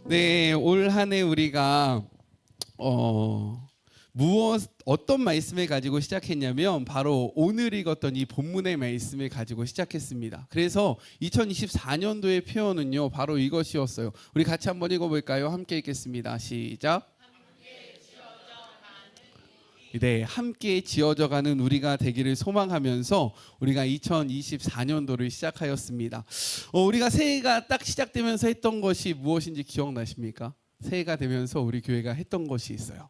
네, 올 한 해 우리가 어떤 말씀을 가지고 시작했냐면 바로 오늘 읽었던 이 본문의 말씀을 가지고 시작했습니다. 그래서 2024년도의 표현은요, 바로 이것이었어요. 우리 같이 한번 읽어볼까요? 함께 읽겠습니다. 시작. 네, 함께 지어져가는 우리가 되기를 소망하면서 우리가 2024년도를 시작하였습니다. 우리가 새해가 딱 시작되면서 했던 것이 무엇인지 기억나십니까? 새해가 되면서 우리 교회가 했던 것이 있어요.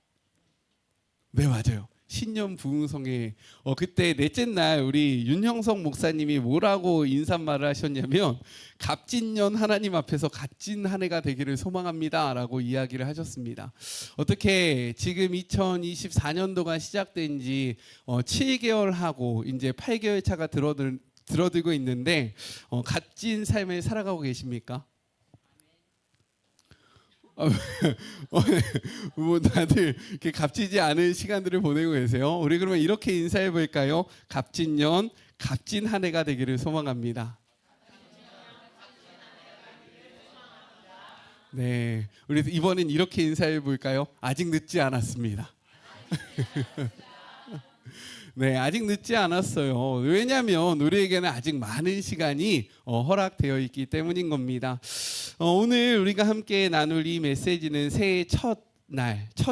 네, 맞아요. 신년 부흥성회 그때 넷째 날 우리 윤형석 목사님이 뭐라고 인사말을 하셨냐면 갑진년 하나님 앞에서 값진 한 해가 되기를 소망합니다 라고 이야기를 하셨습니다. 어떻게 지금 2024년도가 시작된 지 7개월 하고 이제 8개월 차가 들어들고 있는데 값진 삶을 살아가고 계십니까? 뭐 다들 이렇게 값지지 않은 시간들을 보내고 계세요. 우리 그러면 이렇게 인사해 볼까요? 값진년, 값진 한 해가 되기를 소망합니다. 네, 우리 이번엔 이렇게 인사해 볼까요? 아직 늦지 않았습니다. 네, 아직 늦지 않았어요. 왜냐하면 우리에게는 아직 많은 시간이 허락되어 있기 때문인 겁니다. 오늘 우리가 함께 나눌 이 메시지는 새해 첫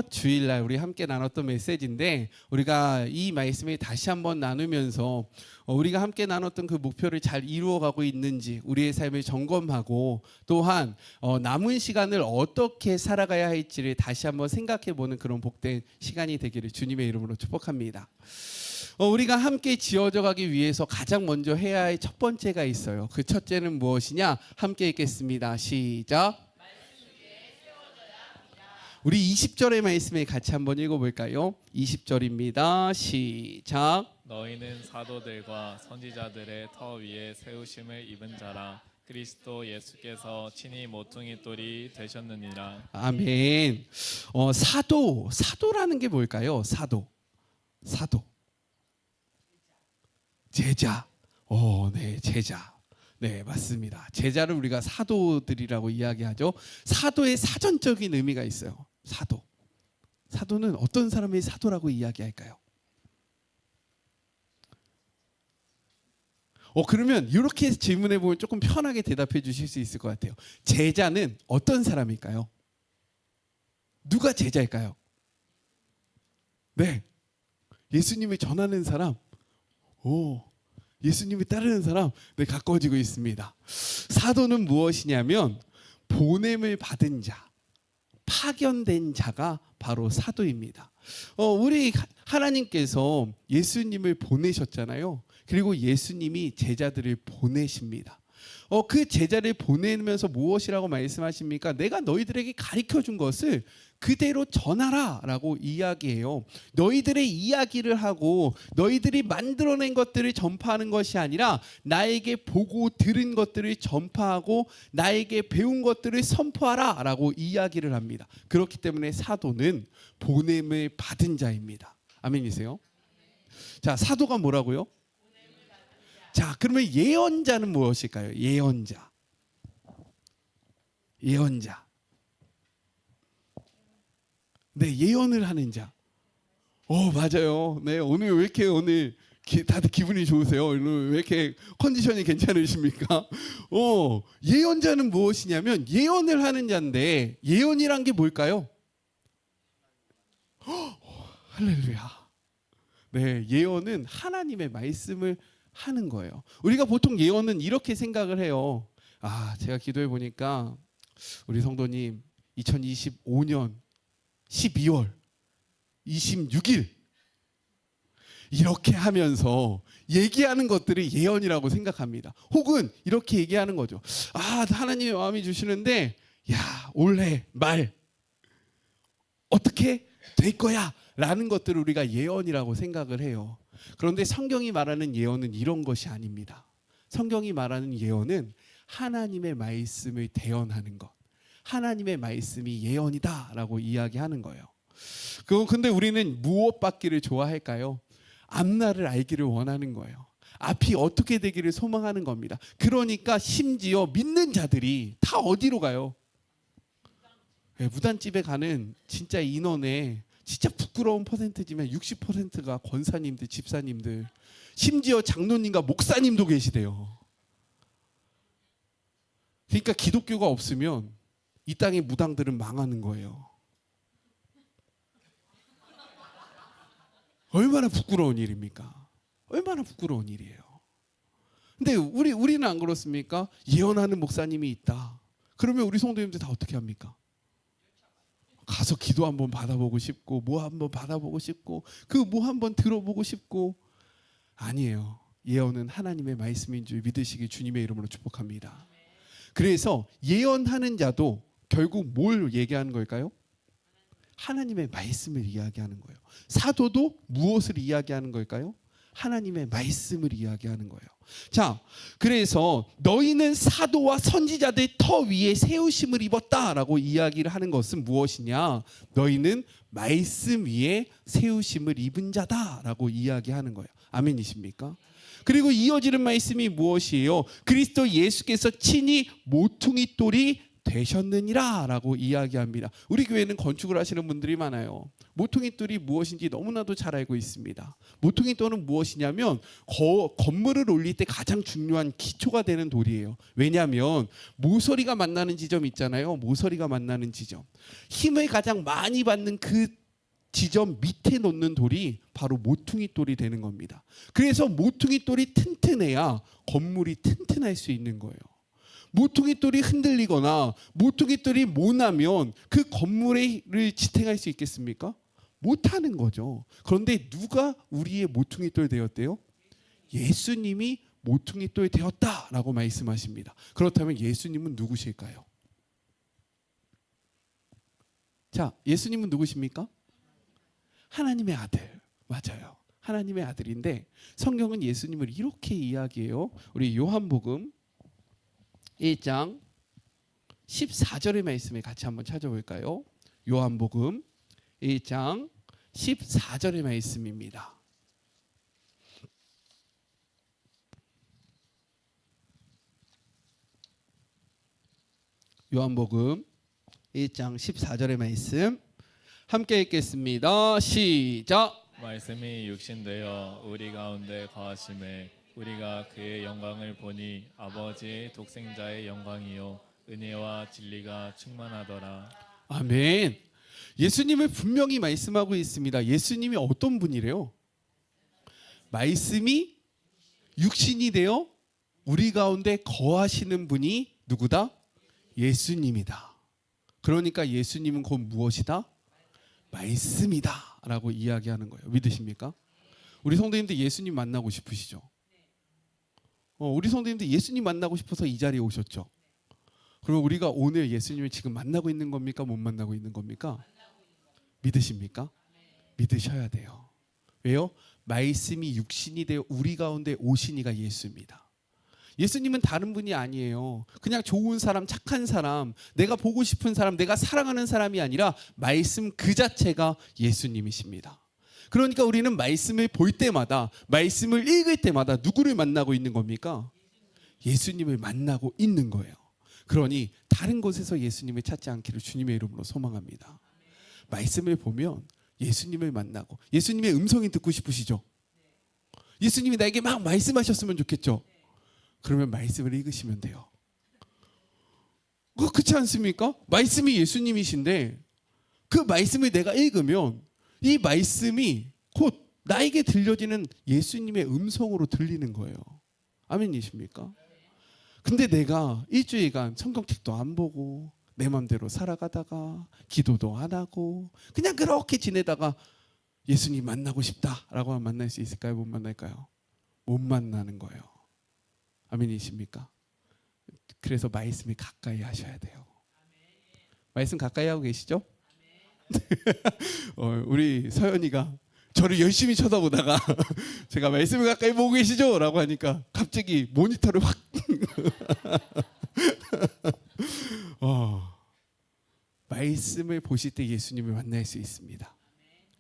주일날 우리 함께 나눴던 메시지인데 우리가 이 말씀을 다시 한번 나누면서 우리가 함께 나눴던 그 목표를 잘 이루어가고 있는지 우리의 삶을 점검하고 또한 남은 시간을 어떻게 살아가야 할지를 다시 한번 생각해보는 그런 복된 시간이 되기를 주님의 이름으로 축복합니다. 우리가 함께 지어져 가기 위해서 가장 먼저 해야 할 첫 번째가 있어요. 그 첫째는 무엇이냐? 함께 읽겠습니다. 시작. 우리 20절의 말씀을 같이 한번 읽어볼까요? 20절입니다. 시작. 너희는 사도들과 선지자들의 터 위에 세우심을 입은 자라. 그리스도 예수께서 친히 모퉁이 돌이 되셨느니라. 아멘. 사도라는 게 뭘까요? 사도. 제자. 네, 제자. 네, 맞습니다. 제자를 우리가 사도들이라고 이야기하죠. 사도의 사전적인 의미가 있어요. 사도는 어떤 사람이 사도라고 이야기할까요? 그러면 이렇게 질문해 보면 조금 편하게 대답해 주실 수 있을 것 같아요. 제자는 어떤 사람일까요? 누가 제자일까요? 네, 예수님을 전하는 사람. 예수님을 따르는 사람. 네, 가까워지고 있습니다. 사도는 무엇이냐면 보냄을 받은 자, 파견된 자가 바로 사도입니다. 우리 하나님께서 예수님을 보내셨잖아요. 그리고 예수님이 제자들을 보내십니다. 그 제자를 보내면서 무엇이라고 말씀하십니까? 내가 너희들에게 가르쳐 준 것을 그대로 전하라 라고 이야기해요. 너희들의 이야기를 하고 너희들이 만들어낸 것들을 전파하는 것이 아니라 나에게 보고 들은 것들을 전파하고 나에게 배운 것들을 선포하라 라고 이야기를 합니다. 그렇기 때문에 사도는 보냄을 받은 자입니다. 아멘이세요? 자, 사도가 뭐라고요? 자, 그러면 예언자는 무엇일까요? 예언자. 네, 예언을 하는 자. 맞아요. 네, 오늘 왜 이렇게 다들 기분이 좋으세요? 오늘 왜 이렇게 컨디션이 괜찮으십니까? 예언자는 무엇이냐면 예언을 하는 자인데 예언이란 게 뭘까요? 할렐루야. 네, 예언은 하나님의 말씀을 하는 거예요. 우리가 보통 예언은 이렇게 생각을 해요. 제가 기도해 보니까 우리 성도님 2025년 12월 26일 이렇게 하면서 얘기하는 것들이 예언이라고 생각합니다. 혹은 이렇게 얘기하는 거죠. 하나님의 마음이 주시는데 올해 말 어떻게 될 거야 라는 것들을 우리가 예언이라고 생각을 해요. 그런데 성경이 말하는 예언은 이런 것이 아닙니다. 성경이 말하는 예언은 하나님의 말씀을 대언하는 것, 하나님의 말씀이 예언이다라고 이야기하는 거예요. 근데 우리는 무엇 받기를 좋아할까요? 앞날을 알기를 원하는 거예요. 앞이 어떻게 되기를 소망하는 겁니다. 그러니까 심지어 믿는 자들이 다 어디로 가요? 무단집에 가는 진짜 인원의 진짜 부끄러운 퍼센트지만 60%가 권사님들, 집사님들, 심지어 장로님과 목사님도 계시대요. 그러니까 기독교가 없으면 이 땅의 무당들은 망하는 거예요. 얼마나 부끄러운 일입니까? 얼마나 부끄러운 일이에요. 근데 우리는 안 그렇습니까? 예언하는 목사님이 있다. 그러면 우리 성도님들 다 어떻게 합니까? 가서 기도 한번 받아보고 싶고 뭐 한번 받아보고 싶고 그 뭐 한번 들어보고 싶고. 아니에요. 예언은 하나님의 말씀인 줄 믿으시기 주님의 이름으로 축복합니다. 그래서 예언하는 자도 결국 뭘 얘기하는 걸까요? 하나님의 말씀을 이야기하는 거예요. 사도도 무엇을 이야기하는 걸까요? 하나님의 말씀을 이야기하는 거예요. 자, 그래서 너희는 사도와 선지자들 터 위에 세우심을 입었다라고 이야기를 하는 것은 무엇이냐? 너희는 말씀 위에 세우심을 입은 자다라고 이야기하는 거예요. 아멘이십니까? 그리고 이어지는 말씀이 무엇이에요? 그리스도 예수께서 친히 모퉁이 돌이 되셨느니라 라고 이야기합니다. 우리 교회는 건축을 하시는 분들이 많아요. 모퉁이 돌이 무엇인지 너무나도 잘 알고 있습니다. 모퉁이 돌은 무엇이냐면 건물을 올릴 때 가장 중요한 기초가 되는 돌이에요. 왜냐하면 모서리가 만나는 지점 있잖아요. 모서리가 만나는 지점. 힘을 가장 많이 받는 그 지점 밑에 놓는 돌이 바로 모퉁이 돌이 되는 겁니다. 그래서 모퉁이 돌이 튼튼해야 건물이 튼튼할 수 있는 거예요. 모퉁이 돌이 흔들리거나 모퉁이 돌이 모나면 그 건물을 지탱할 수 있겠습니까? 못하는 거죠. 그런데 누가 우리의 모퉁이 돌 되었대요? 예수님이 모퉁이 돌 되었다라고 말씀하십니다. 그렇다면 예수님은 누구실까요? 자, 예수님은 누구십니까? 하나님의 아들. 맞아요. 하나님의 아들인데 성경은 예수님을 이렇게 이야기해요. 우리 요한복음 1장 14절의 말씀을 같이 한번 찾아볼까요? 요한복음 1장 14절의 말씀입니다. 요한복음 1장 14절의 말씀 함께 읽겠습니다. 시작. 말씀이 육신되어 우리 가운데 거하심에 우리가 그의 영광을 보니 아버지의 독생자의 영광이요 은혜와 진리가 충만하더라. 아멘. 예수님을 분명히 말씀하고 있습니다. 예수님이 어떤 분이래요? 말씀이 육신이 되어 우리 가운데 거하시는 분이 누구다? 예수님이다. 그러니까 예수님은 곧 무엇이다? 말씀이다 라고 이야기하는 거예요. 믿으십니까? 우리 성도님들 예수님 만나고 싶으시죠? 우리 성도님들 예수님 만나고 싶어서 이 자리에 오셨죠? 그럼 우리가 오늘 예수님을 지금 만나고 있는 겁니까? 못 만나고 있는 겁니까? 믿으십니까? 믿으셔야 돼요. 왜요? 말씀이 육신이 되어 우리 가운데 오신 이가 예수입니다. 예수님은 다른 분이 아니에요. 그냥 좋은 사람, 착한 사람, 내가 보고 싶은 사람, 내가 사랑하는 사람이 아니라 말씀 그 자체가 예수님이십니다. 그러니까 우리는 말씀을 볼 때마다, 말씀을 읽을 때마다 누구를 만나고 있는 겁니까? 예수님을 만나고 있는 거예요. 그러니 다른 곳에서 예수님을 찾지 않기를 주님의 이름으로 소망합니다. 말씀을 보면 예수님을 만나고 예수님의 음성이 듣고 싶으시죠? 예수님이 나에게 막 말씀하셨으면 좋겠죠? 그러면 말씀을 읽으시면 돼요. 그렇지 않습니까? 말씀이 예수님이신데 그 말씀을 내가 읽으면 이 말씀이 곧 나에게 들려지는 예수님의 음성으로 들리는 거예요. 아멘이십니까? 근데 내가 일주일간 성경책도 안 보고 내 맘대로 살아가다가 기도도 안 하고 그냥 그렇게 지내다가 예수님 만나고 싶다라고 하면 만날 수 있을까요? 못 만날까요? 못 만나는 거예요. 아멘이십니까? 그래서 말씀을 가까이 하셔야 돼요. 말씀 가까이 하고 계시죠? 우리 서연이가 저를 열심히 쳐다보다가 제가 말씀을 가까이 보고 계시죠? 라고 하니까 갑자기 모니터를 확 말씀을 보실 때 예수님을 만날 수 있습니다.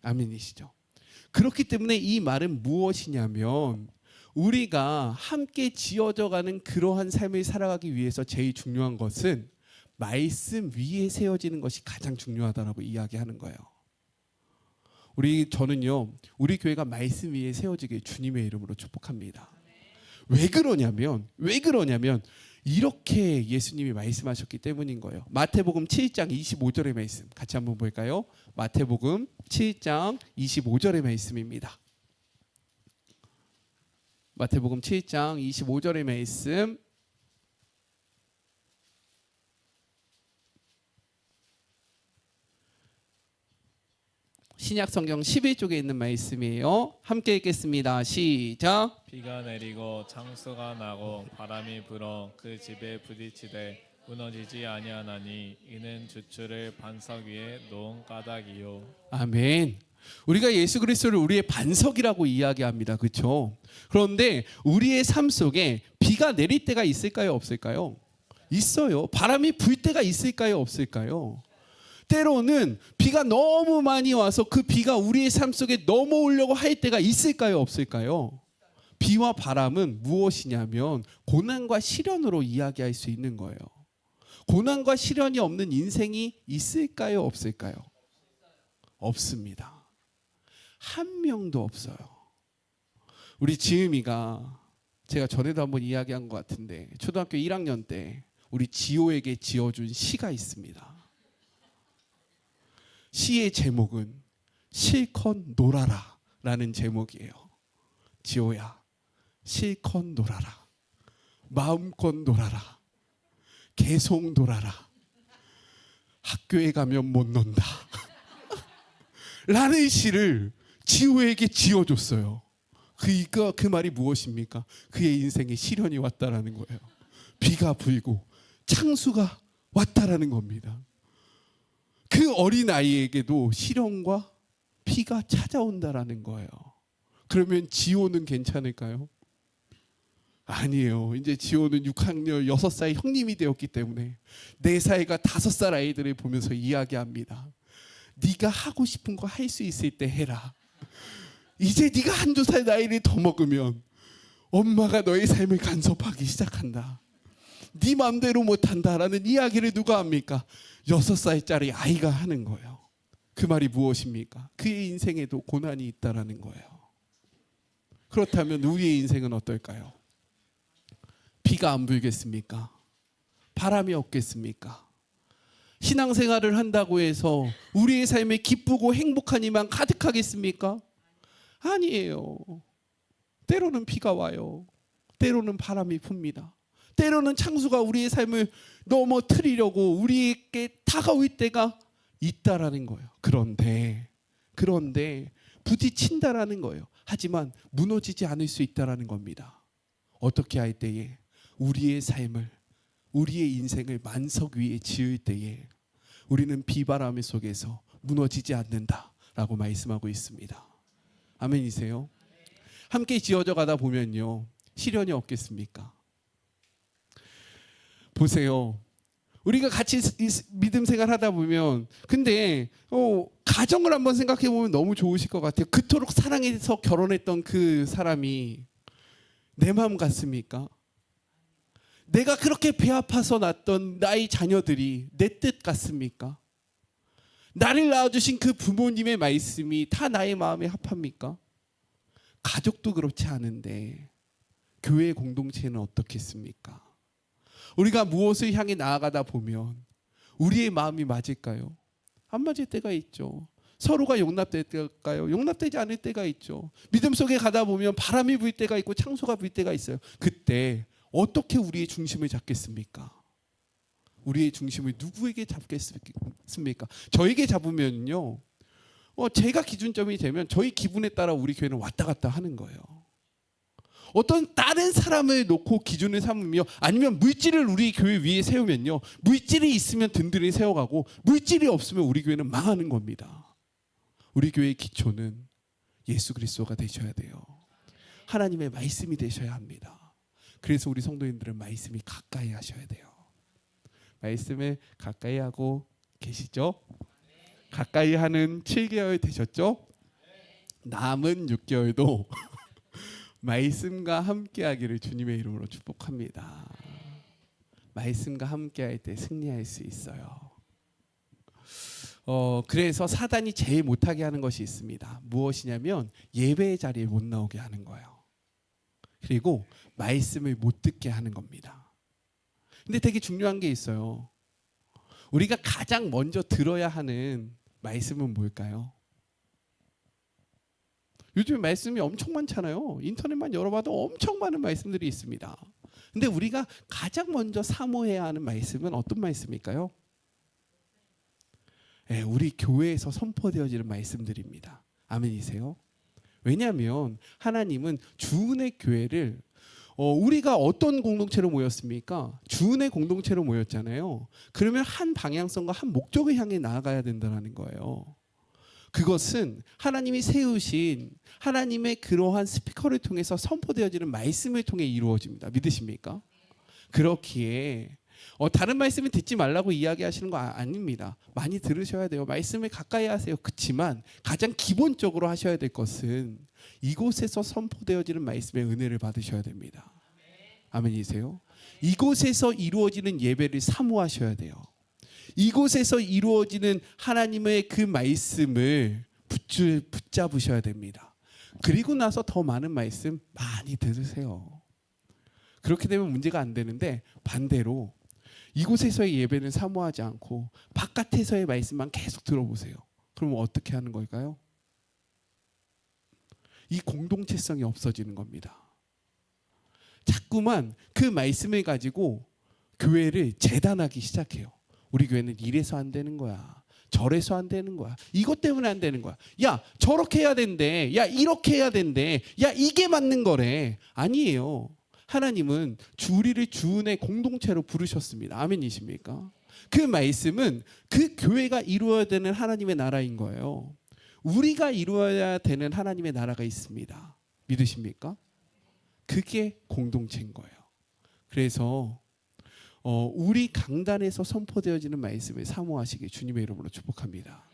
아멘이시죠? 그렇기 때문에 이 말은 무엇이냐면 우리가 함께 지어져 가는 그러한 삶을 살아가기 위해서 제일 중요한 것은 말씀 위에 세워지는 것이 가장 중요하다라고 이야기하는 거예요. 저는요, 우리 교회가 말씀 위에 세워지게 주님의 이름으로 축복합니다. 왜 그러냐면 이렇게 예수님이 말씀하셨기 때문인 거예요. 마태복음 7장 25절의 말씀 같이 한번 볼까요? 마태복음 7장 25절의 말씀입니다. 마태복음 7장 25절의 말씀, 신약성경 11쪽에 있는 말씀이에요. 함께 읽겠습니다. 시작. 비가 내리고 창수가 나고 바람이 불어 그 집에 부딪히되 무너지지 아니하나니 이는 주추를 반석 위에 놓은 까닭이요. 아멘. 우리가 예수 그리스도를 우리의 반석이라고 이야기합니다. 그렇죠? 그런데 우리의 삶 속에 비가 내릴 때가 있을까요? 없을까요? 있어요. 바람이 불 때가 있을까요? 없을까요? 때로는 비가 너무 많이 와서 그 비가 우리의 삶 속에 넘어오려고 할 때가 있을까요? 없을까요? 비와 바람은 무엇이냐면 고난과 시련으로 이야기할 수 있는 거예요. 고난과 시련이 없는 인생이 있을까요? 없을까요? 없습니다. 한 명도 없어요. 우리 지음이가 제가 전에도 한번 이야기한 것 같은데 초등학교 1학년 때 우리 지호에게 지어준 시가 있습니다. 시의 제목은 실컷 놀아라 라는 제목이에요. 지호야, 실컷 놀아라. 마음껏 놀아라. 계속 놀아라. 학교에 가면 못 논다. 라는 시를 지호에게 지어줬어요. 그 말이 무엇입니까? 그의 인생에 시련이 왔다라는 거예요. 비가 불고 창수가 왔다라는 겁니다. 그 어린 아이에게도 시련과 피가 찾아온다라는 거예요. 그러면 지호는 괜찮을까요? 아니에요. 이제 지호는 6학년 6살 형님이 되었기 때문에 4살과 5살 아이들을 보면서 이야기합니다. 네가 하고 싶은 거 할 수 있을 때 해라. 이제 네가 1~2살 나이를 더 먹으면 엄마가 너의 삶을 간섭하기 시작한다. 네 마음대로 못한다라는 이야기를 누가 합니까? 6살짜리 아이가 하는 거예요. 그 말이 무엇입니까? 그의 인생에도 고난이 있다라는 거예요. 그렇다면 우리의 인생은 어떨까요? 비가 안 불겠습니까? 바람이 없겠습니까? 신앙생활을 한다고 해서 우리의 삶에 기쁘고 행복한 이만 가득하겠습니까? 아니에요. 때로는 비가 와요. 때로는 바람이 붑니다. 때로는 창수가 우리의 삶을 넘어뜨리려고 우리에게 다가올 때가 있다라는 거예요. 그런데 부딪힌다라는 거예요. 하지만 무너지지 않을 수 있다라는 겁니다. 어떻게 할 때에 우리의 삶을, 우리의 인생을 만석 위에 지을 때에 우리는 비바람 속에서 무너지지 않는다라고 말씀하고 있습니다. 아멘이세요? 함께 지어져 가다 보면요, 시련이 없겠습니까? 보세요. 우리가 같이 믿음 생활 하다 보면 근데 가정을 한번 생각해 보면 너무 좋으실 것 같아요. 그토록 사랑해서 결혼했던 그 사람이 내 마음 같습니까? 내가 그렇게 배 아파서 낳았던 나의 자녀들이 내 뜻 같습니까? 나를 낳아주신 그 부모님의 말씀이 다 나의 마음에 합합니까? 가족도 그렇지 않은데 교회 공동체는 어떻겠습니까? 우리가 무엇을 향해 나아가다 보면 우리의 마음이 맞을까요? 안 맞을 때가 있죠. 서로가 용납될까요? 용납되지 않을 때가 있죠. 믿음 속에 가다 보면 바람이 불 때가 있고 창수가 불 때가 있어요. 그때 어떻게 우리의 중심을 잡겠습니까? 우리의 중심을 누구에게 잡겠습니까? 저에게 잡으면요, 제가 기준점이 되면 저희 기분에 따라 우리 교회는 왔다 갔다 하는 거예요. 어떤 다른 사람을 놓고 기준을 삼으며 아니면 물질을 우리 교회 위에 세우면요, 물질이 있으면 든든히 세워가고 물질이 없으면 우리 교회는 망하는 겁니다. 우리 교회의 기초는 예수 그리스도가 되셔야 돼요. 하나님의 말씀이 되셔야 합니다. 그래서 우리 성도님들은 말씀이 가까이 하셔야 돼요. 말씀을 가까이 하고 계시죠? 가까이 하는 7개월 되셨죠? 남은 6개월도 말씀과 함께 하기를 주님의 이름으로 축복합니다. 말씀과 함께할 때 승리할 수 있어요. 그래서 사단이 제일 못하게 하는 것이 있습니다. 무엇이냐면 예배의 자리에 못 나오게 하는 거예요. 그리고 말씀을 못 듣게 하는 겁니다. 근데 되게 중요한 게 있어요. 우리가 가장 먼저 들어야 하는 말씀은 뭘까요? 요즘 말씀이 엄청 많잖아요. 인터넷만 열어봐도 엄청 많은 말씀들이 있습니다. 근데 우리가 가장 먼저 사모해야 하는 말씀은 어떤 말씀일까요? 네, 우리 교회에서 선포되어지는 말씀들입니다. 아멘이세요? 왜냐하면 하나님은 주은혜 교회를 우리가 어떤 공동체로 모였습니까? 주은혜 공동체로 모였잖아요. 그러면 한 방향성과 한 목적을 향해 나아가야 된다는 거예요. 그것은 하나님이 세우신 하나님의 그러한 스피커를 통해서 선포되어지는 말씀을 통해 이루어집니다. 믿으십니까? 그렇기에 다른 말씀을 듣지 말라고 이야기하시는 거 아닙니다. 많이 들으셔야 돼요. 말씀을 가까이 하세요. 그렇지만 가장 기본적으로 하셔야 될 것은 이곳에서 선포되어지는 말씀의 은혜를 받으셔야 됩니다. 아멘이세요? 이곳에서 이루어지는 예배를 사모하셔야 돼요. 이곳에서 이루어지는 하나님의 그 말씀을 붙잡으셔야 됩니다. 그리고 나서 더 많은 말씀 많이 들으세요. 그렇게 되면 문제가 안 되는데 반대로 이곳에서의 예배는 사모하지 않고 바깥에서의 말씀만 계속 들어보세요. 그러면 어떻게 하는 걸까요? 이 공동체성이 없어지는 겁니다. 자꾸만 그 말씀을 가지고 교회를 재단하기 시작해요. 우리 교회는 이래서 안 되는 거야. 저래서 안 되는 거야. 이것 때문에 안 되는 거야. 야, 저렇게 해야 된대. 야, 이렇게 해야 된대. 야, 이게 맞는 거래. 아니에요. 하나님은 우리를 주은의 공동체로 부르셨습니다. 아멘이십니까? 그 말씀은 그 교회가 이루어야 되는 하나님의 나라인 거예요. 우리가 이루어야 되는 하나님의 나라가 있습니다. 믿으십니까? 그게 공동체인 거예요. 그래서 우리 강단에서 선포되어지는 말씀을 사모하시길 주님의 이름으로 축복합니다.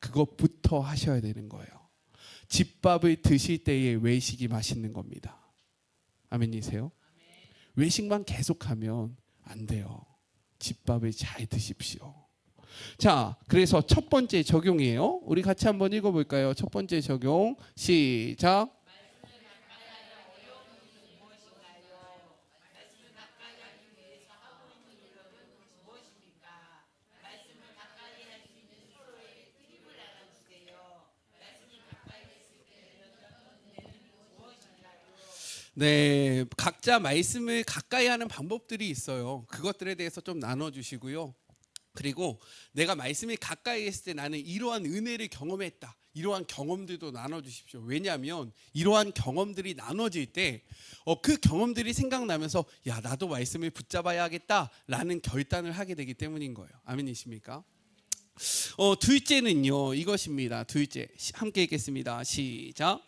그것부터 하셔야 되는 거예요. 집밥을 드실 때에 외식이 맛있는 겁니다. 아멘이세요? 외식만 계속하면 안 돼요. 집밥을 잘 드십시오. 자, 그래서 첫 번째 적용이에요. 우리 같이 한번 읽어볼까요? 첫 번째 적용 시작. 네, 각자 말씀을 가까이 하는 방법들이 있어요. 그것들에 대해서 좀 나눠주시고요. 그리고 내가 말씀이 가까이 했을 때 나는 이러한 은혜를 경험했다. 이러한 경험들도 나눠주십시오. 왜냐하면 이러한 경험들이 나눠질 때 그 경험들이 생각나면서 야, 나도 말씀을 붙잡아야 하겠다라는 결단을 하게 되기 때문인 거예요. 아멘이십니까? 둘째는요, 이것입니다. 둘째, 함께 읽겠습니다. 시작.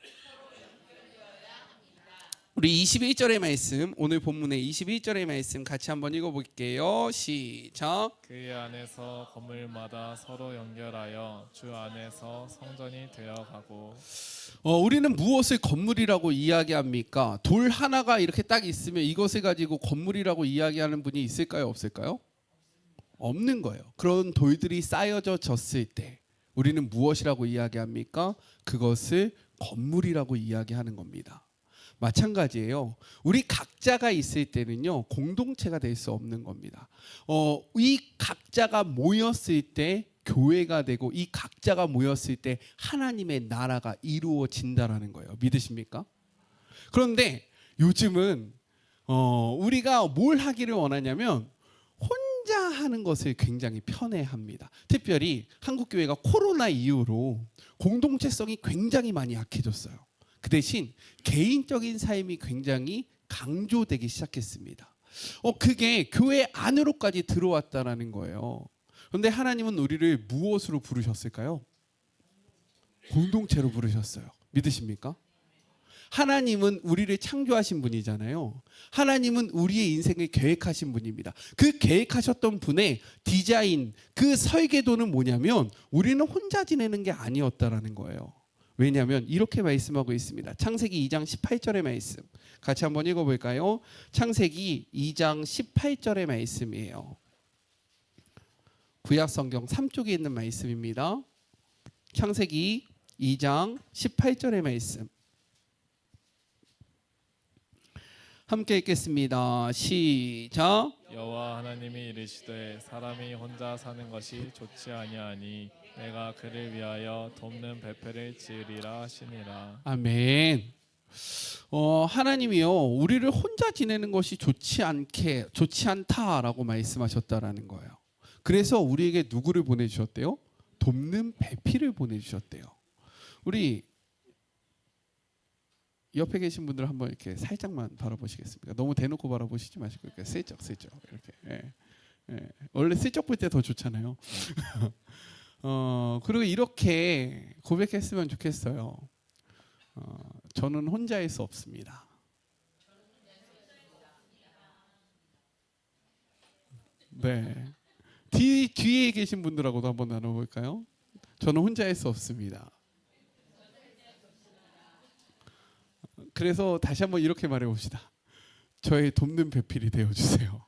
우리 21절의 말씀, 오늘 본문의 21절의 말씀 같이 한번 읽어볼게요. 시작. 그 안에서 건물마다 서로 연결하여 주 안에서 성전이 되어가고. 우리는 무엇을 건물이라고 이야기합니까? 돌 하나가 이렇게 딱 있으면 이것을 가지고 건물이라고 이야기하는 분이 있을까요? 없을까요? 없는 거예요. 그런 돌들이 쌓여져 졌을 때 우리는 무엇이라고 이야기합니까? 그것을 건물이라고 이야기하는 겁니다. 마찬가지예요. 우리 각자가 있을 때는요, 공동체가 될 수 없는 겁니다. 이 각자가 모였을 때 교회가 되고, 이 각자가 모였을 때 하나님의 나라가 이루어진다라는 거예요. 믿으십니까? 그런데 요즘은 우리가 뭘 하기를 원하냐면 혼자 하는 것을 굉장히 편해합니다. 특별히 한국 교회가 코로나 이후로 공동체성이 굉장히 많이 약해졌어요. 그 대신 개인적인 삶이 굉장히 강조되기 시작했습니다. 그게 교회 안으로까지 들어왔다라는 거예요. 그런데 하나님은 우리를 무엇으로 부르셨을까요? 공동체로 부르셨어요. 믿으십니까? 하나님은 우리를 창조하신 분이잖아요. 하나님은 우리의 인생을 계획하신 분입니다. 그 계획하셨던 분의 디자인, 그 설계도는 뭐냐면 우리는 혼자 지내는 게 아니었다라는 거예요. 왜냐하면 이렇게 말씀하고 있습니다. 창세기 2장 18절의 말씀 같이 한번 읽어볼까요? 창세기 2장 18절의 말씀이에요. 구약성경 3쪽에 있는 말씀입니다. 창세기 2장 18절의 말씀 함께 읽겠습니다. 시작. 여호와 하나님이 이르시되 사람이 혼자 사는 것이 좋지 아니하니 내가 그를 위하여 돕는 배필을 지으리라 하시니라. 아멘. 하나님이요 우리를 혼자 지내는 것이 좋지 않다라고 말씀하셨다라는 거예요. 그래서 우리에게 누구를 보내주셨대요? 돕는 배필을 보내주셨대요. 우리 옆에 계신 분들 한번 이렇게 살짝만 바라보시겠습니까? 너무 대놓고 바라보시지 마시고 이렇게 슬쩍 이렇게. 원래 슬쩍 볼 때 더 좋잖아요. 그리고 이렇게 고백했으면 좋겠어요. 저는 혼자일 수 없습니다. 네. 뒤에 계신 분들하고도 한번 나눠볼까요? 저는 혼자일 수 없습니다. 그래서 다시 한번 이렇게 말해봅시다. 저의 돕는 배필이 되어주세요.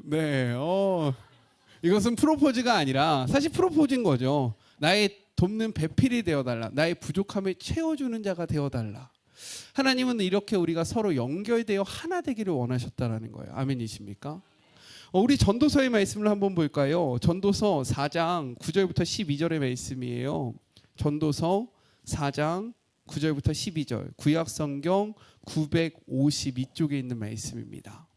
네, 이것은 프로포즈가 아니라 사실 프로포즈인 거죠. 나의 돕는 배필이 되어달라. 나의 부족함을 채워주는 자가 되어달라. 하나님은 이렇게 우리가 서로 연결되어 하나 되기를 원하셨다라는 거예요. 아멘이십니까? 우리 전도서의 말씀을 한번 볼까요? 전도서 4장 9절부터 12절의 말씀이에요. 전도서 4장 9절부터 12절 구약성경 952쪽에 있는 말씀입니다.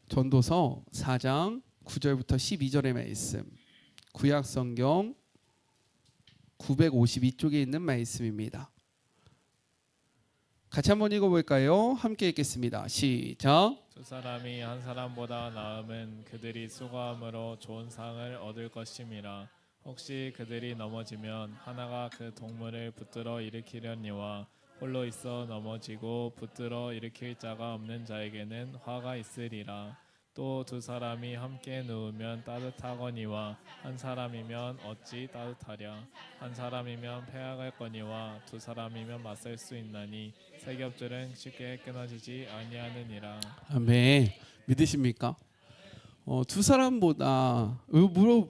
전도서 4장 9절부터 12절의 말씀 구약성경 952쪽에 있는 말씀입니다. 같이 한번 읽어볼까요? 함께 읽겠습니다. 시작. 두 사람이 한 사람보다 나음은 그들이 수고함으로 좋은 상을 얻을 것임이라. 혹시 그들이 넘어지면 하나가 그 동물을 붙들어 일으키려니와 홀로 있어 넘어지고 붙들어 일으킬 자가 없는 자에게는 화가 있으리라. 또 두 사람이 함께 누우면 따뜻하거니와 한 사람이면 어찌 따뜻하랴. 한 사람이면 패하겠거니와 두 사람이면 맞설 수 있나니 세 겹줄은 쉽게 끊어지지 아니하느니라. 아멘. 믿으십니까? 두 사람보다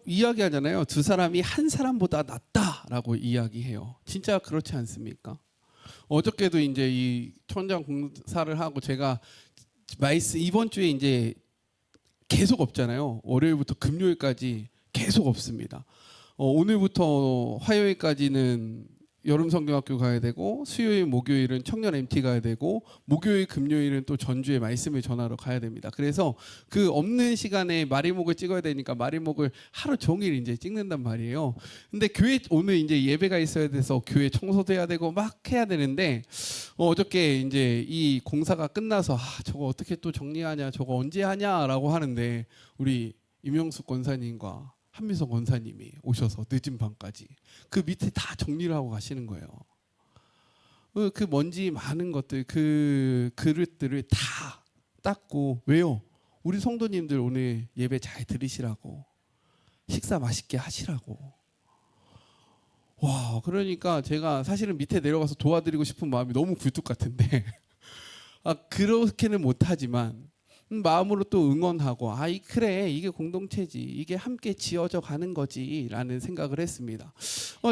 이야기하잖아요. 두 사람이 한 사람보다 낫다라고 이야기해요. 진짜 그렇지 않습니까? 어저께도 이제 이 천장 공사를 하고 제가 이번 주에 이제 계속 없잖아요. 월요일부터 금요일까지 계속 없습니다. 오늘부터 화요일까지는 여름성경학교 가야 되고 수요일 목요일은 청년 MT 가야 되고 목요일 금요일은 또 전주에 말씀을 전하러 가야 됩니다. 그래서 그 없는 시간에 마리목을 찍어야 되니까 마리목을 하루 종일 이제 찍는단 말이에요. 근데 교회 오늘 이제 예배가 있어야 돼서 교회 청소도 해야 되고 막 해야 되는데 어저께 이제 이 공사가 끝나서 저거 어떻게 또 정리하냐 저거 언제 하냐라고 하는데 우리 임영숙 권사님과 한미성 권사님이 오셔서 늦은 밤까지 그 밑에 다 정리를 하고 가시는 거예요. 그 먼지 많은 것들 그 그릇들을 다 닦고 왜요? 우리 성도님들 오늘 예배 잘 들으시라고 식사 맛있게 하시라고. 와 그러니까 제가 사실은 밑에 내려가서 도와드리고 싶은 마음이 너무 굴뚝 같은데 그렇게는 못하지만 마음으로 또 응원하고 그래 이게 공동체지 이게 함께 지어져 가는 거지 라는 생각을 했습니다.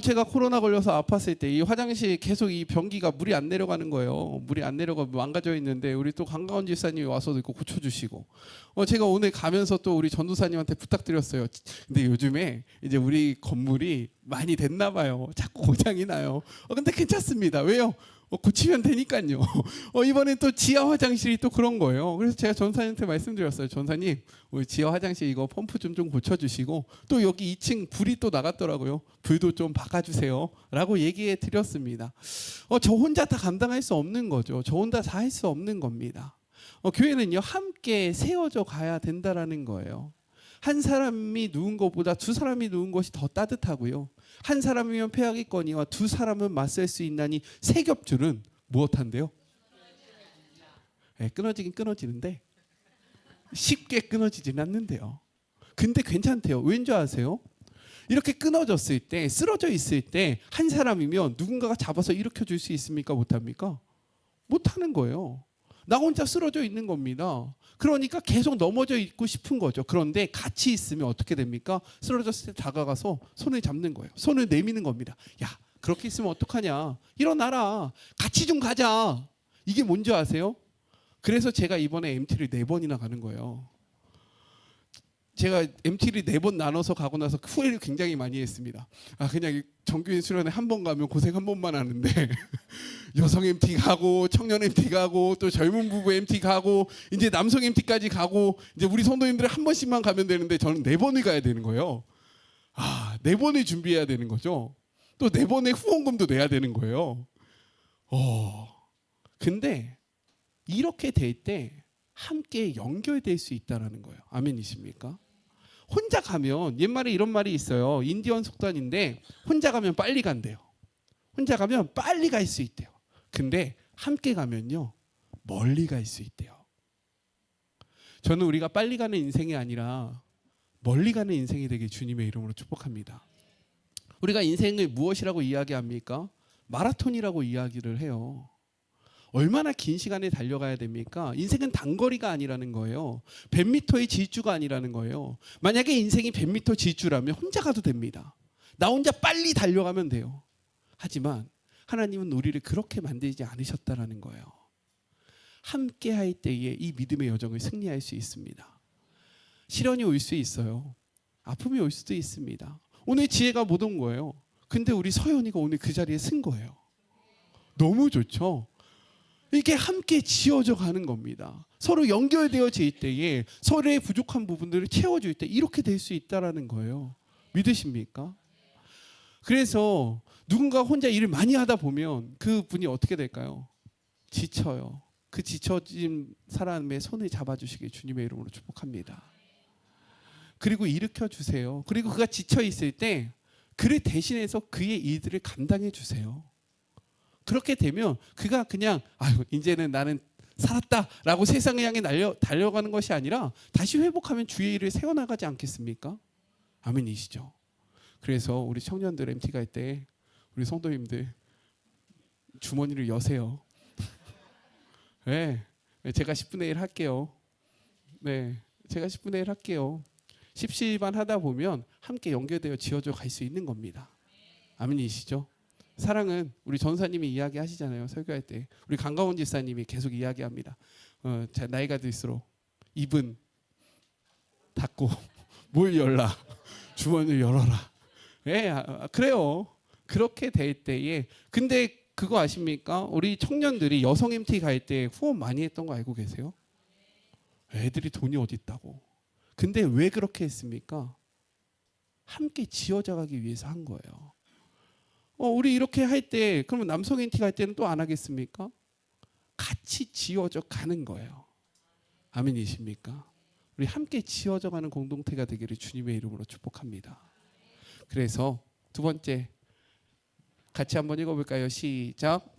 제가 코로나 걸려서 아팠을 때 이 화장실 계속 이 변기가 물이 안 내려가는 거예요. 물이 안 내려가 망가져 있는데 우리 또 강가원 집사님이 와서 이거 고쳐주시고 제가 오늘 가면서 또 우리 전도사님한테 부탁드렸어요. 근데 요즘에 이제 우리 건물이 많이 됐나 봐요. 자꾸 고장이 나요. 근데 괜찮습니다. 왜요? 고치면 되니까요. 이번에 또 지하 화장실이 또 그런 거예요. 그래서 제가 전사님한테 말씀드렸어요. 전사님, 우리 지하 화장실 이거 펌프 좀 고쳐주시고 또 여기 2층 불이 또 나갔더라고요. 불도 좀 바꿔주세요. 라고 얘기해 드렸습니다. 저 혼자 다 감당할 수 없는 거죠. 저 혼자 다 할 수 없는 겁니다. 교회는요 함께 세워져 가야 된다라는 거예요. 한 사람이 누운 것보다 두 사람이 누운 것이 더 따뜻하고요. 한 사람이면 패하겠거니와 두 사람은 맞설 수 있나니 세 겹줄은 무엇한데요? 끊어지긴 끊어지는데 쉽게 끊어지진 않는데요. 근데 괜찮대요. 왠지 아세요? 이렇게 끊어졌을 때, 쓰러져 있을 때 한 사람이면 누군가가 잡아서 일으켜 줄 수 있습니까? 못합니까? 못하는 거예요. 나 혼자 쓰러져 있는 겁니다. 그러니까 계속 넘어져 있고 싶은 거죠. 그런데 같이 있으면 어떻게 됩니까? 쓰러졌을 때 다가가서 손을 잡는 거예요. 손을 내미는 겁니다. 야, 그렇게 있으면 어떡하냐? 일어나라. 같이 좀 가자. 이게 뭔지 아세요? 그래서 제가 이번에 MT를 4번이나 가는 거예요. 제가 MT를 4번 나눠서 가고 나서 후회를 굉장히 많이 했습니다. 아, 그냥 정규인 수련회 한 번 가면 고생 한 번만 하는데 여성 MT 가고 청년 MT 가고 또 젊은 부부 MT 가고 이제 남성 MT까지 가고 이제 우리 성도님들 한 번씩만 가면 되는데 저는 4번을 가야 되는 거예요. 아, 4번을 준비해야 되는 거죠. 또 4번의 후원금도 내야 되는 거예요. 근데 이렇게 될 때 함께 연결될 수 있다라는 거예요. 아멘이십니까? 혼자 가면 옛말에 이런 말이 있어요. 인디언 속담인데 혼자 가면 빨리 간대요. 혼자 가면 빨리 갈 수 있대요. 근데 함께 가면요 멀리 갈 수 있대요. 저는 우리가 빨리 가는 인생이 아니라 멀리 가는 인생이 되길 주님의 이름으로 축복합니다. 우리가 인생을 무엇이라고 이야기합니까? 마라톤이라고 이야기를 해요. 얼마나 긴 시간에 달려가야 됩니까? 인생은 단거리가 아니라는 거예요. 100m의 질주가 아니라는 거예요. 만약에 인생이 100m 질주라면 혼자 가도 됩니다. 나 혼자 빨리 달려가면 돼요. 하지만 하나님은 우리를 그렇게 만들지 않으셨다라는 거예요. 함께 할 때에 이 믿음의 여정을 승리할 수 있습니다. 시련이 올 수 있어요. 아픔이 올 수도 있습니다. 오늘 지혜가 못 온 거예요. 근데 우리 서연이가 오늘 그 자리에 쓴 거예요. 너무 좋죠? 이게 함께 지어져 가는 겁니다. 서로 연결되어질 때에 서로의 부족한 부분들을 채워줄 때 이렇게 될 수 있다라는 거예요. 믿으십니까? 그래서 누군가 혼자 일을 많이 하다 보면 그 분이 어떻게 될까요? 지쳐요. 그 지쳐진 사람의 손을 잡아주시길 주님의 이름으로 축복합니다. 그리고 일으켜 주세요. 그리고 그가 지쳐 있을 때 그를 대신해서 그의 일들을 감당해 주세요. 그렇게 되면 그가 그냥 아유 이제는 나는 살았다라고 세상을 향해 달려가는 것이 아니라 다시 회복하면 주의 일을 세워나가지 않겠습니까? 아멘이시죠. 그래서 우리 청년들 MT 갈 때 우리 성도님들 주머니를 여세요. 네, 제가 10분의 1 할게요. 네, 제가 10분의 1 할게요. 십시일반 하다 보면 함께 연결되어 지어져 갈 수 있는 겁니다. 아멘이시죠? 사랑은 우리 전사님이 이야기하시잖아요. 설교할 때 우리 강가원 집사님이 계속 이야기합니다. 나이가 들수록 입은 닫고 뭘 열라 주머니를 열어라. 그래요. 그렇게 될 때에 근데 그거 아십니까? 우리 청년들이 여성 MT 갈 때 후원 많이 했던 거 알고 계세요? 애들이 돈이 어디 있다고. 근데 왜 그렇게 했습니까? 함께 지어져 가기 위해서 한 거예요. 우리 이렇게 할 때 그러면 남성 MT 갈 때는 또 안 하겠습니까? 같이 지어져 가는 거예요. 아멘이십니까? 우리 함께 지어져 가는 공동체가 되기를 주님의 이름으로 축복합니다. 그래서 두 번째 같이 한번 읽어볼까요? 시작.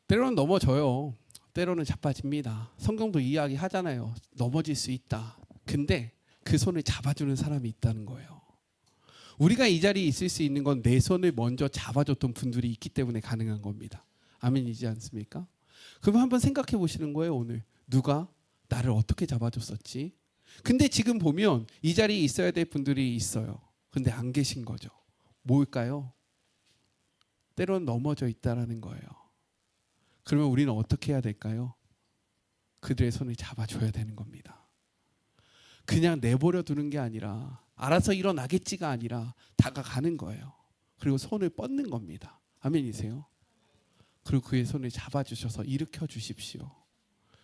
때로는 넘어져요. 때로는 자빠집니다. 성경도 이야기하잖아요. 넘어질 수 있다. 근데 그 손을 잡아주는 사람이 있다는 거예요. 우리가 이 자리에 있을 수 있는 건 내 손을 먼저 잡아줬던 분들이 있기 때문에 가능한 겁니다. 아멘이지 않습니까? 그럼 한번 생각해 보시는 거예요. 오늘 누가 나를 어떻게 잡아줬었지? 근데 지금 보면 이 자리에 있어야 될 분들이 있어요. 근데 안 계신 거죠. 뭘까요? 때로는 넘어져 있다라는 거예요. 그러면 우리는 어떻게 해야 될까요? 그들의 손을 잡아줘야 되는 겁니다. 그냥 내버려 두는 게 아니라 알아서 일어나겠지가 아니라 다가가는 거예요. 그리고 손을 뻗는 겁니다. 아멘이세요? 그리고 그의 손을 잡아주셔서 일으켜 주십시오.